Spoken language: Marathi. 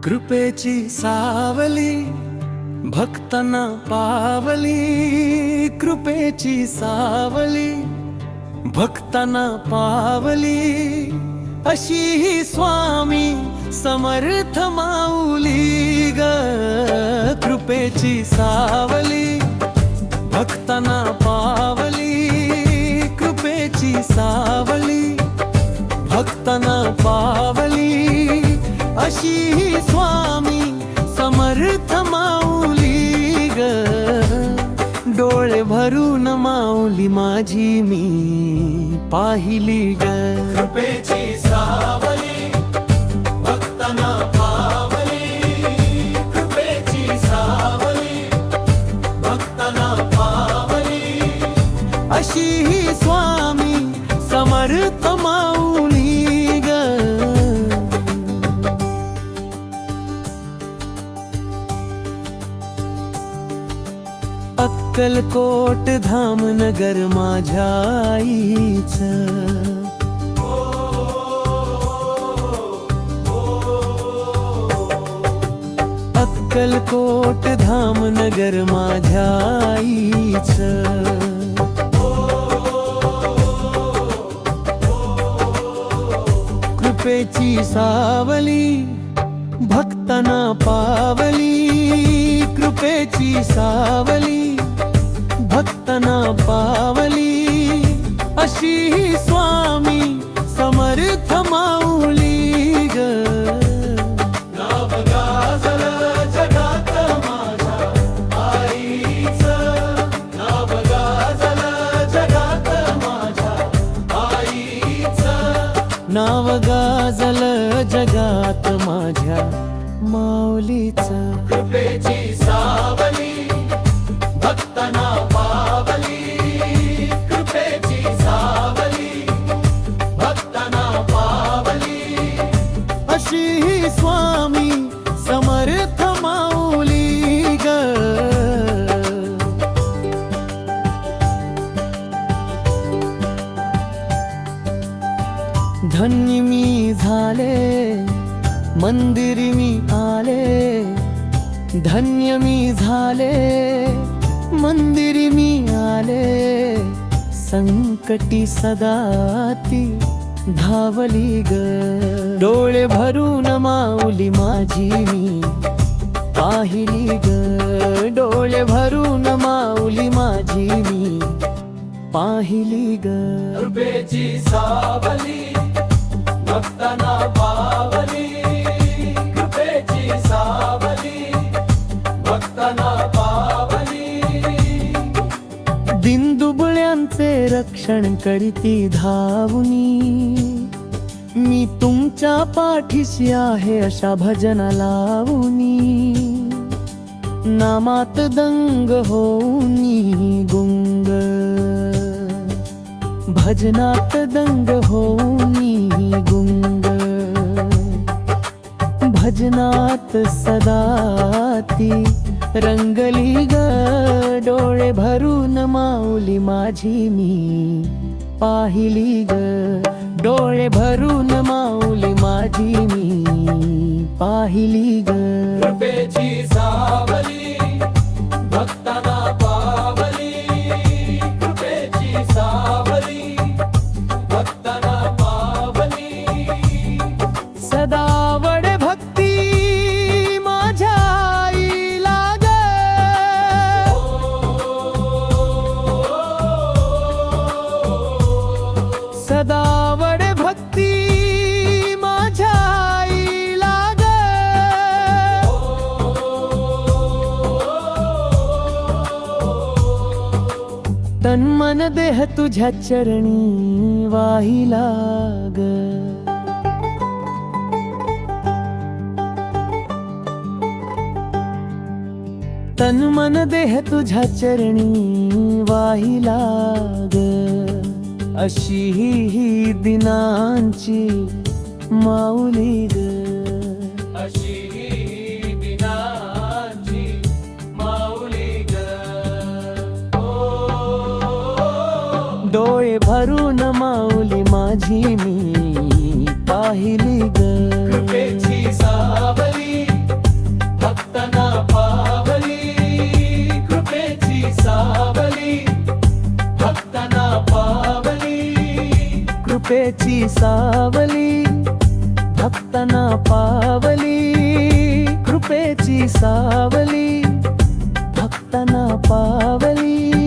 कृपेची सावली भक्तांना पावली, कृपेची सावली भक्तांना पावली, अशी ही स्वामी समर्थ माऊली ग. कृपेची सावली भक्तांना पावली, कृपेची सावली भक्तांना पावली, अशी ही स्वामी समर्थ माऊली ग. डोळे भरून माऊली माझी मी पाहिली ग. कृपेची सावली भक्तांना पावली, कृपेची सावली भक्तांना पावली, अशी ही स्वामी समर्थ माऊली ग. अक्कलकोट धामनगर माझ्या आईचं, अक्कलकोट धामनगर माझ्या आईचं. कृपेची सावली भक्तांना पावली, कृपेची सावली भक्तांना पावली, अशी ही स्वामी समर्थ माऊली ग. नाव गाजलं जगात माझ्या आईचं, नाव गाजलं जगात माझ्या आईचं, नाव गाजलं जगात माझ्या माऊलीचं. कृपेची सावली भक्तांना पावली, कृपेची सावली भक्तांना पावली, अशी ही स्वामी समर्थ माऊली ग. धन्य मी झाले मंदिरी मी आले, धन्य मी झाले मंदिरी मी आले, संकटी सदा ती धावली ग. डोळे भरून माऊली माझी मी पाहिली ग. डोळे भरून माऊली माझी मी पाहिली ग. कृपेची सावली भक्तांना पावली, कृपेची सावली भक्तांना पावली, दिनदुबळ्यांचे रक्षण करीती धावुनी, मी तुमच्या पाठीशी आहे अशा भजना लावुनी, नामात दंग होऊनी गुंग, भजनात दंग होऊनी गुंग, भजनात सदा ती रंगली ग. डोळे भरून माऊली माझी मी पाहिली ग. डोळे भरून माऊली माझी मी पाहिली ग. कृपेची सावली भक्तांना पावली, कृपेची सावली भक्तांना पावली, सदा वडे भक्ती माझ्या आईला ग. सदा वडे भक्ती माझ्या आईला ग. तन मन देह तुझ्या चरणी वाहिला ग. तन मन देह तुझ्या चरणी वाहिला ग. अशी ही दिनांची माऊली ग. अशी ही दिनांची माऊली ग. डोळे भरून माऊली माझी मी पाहिली ग. कृपेची सावली कृपेची सावली भक्तांना पावली, कृपेची सावली भक्तांना पावली.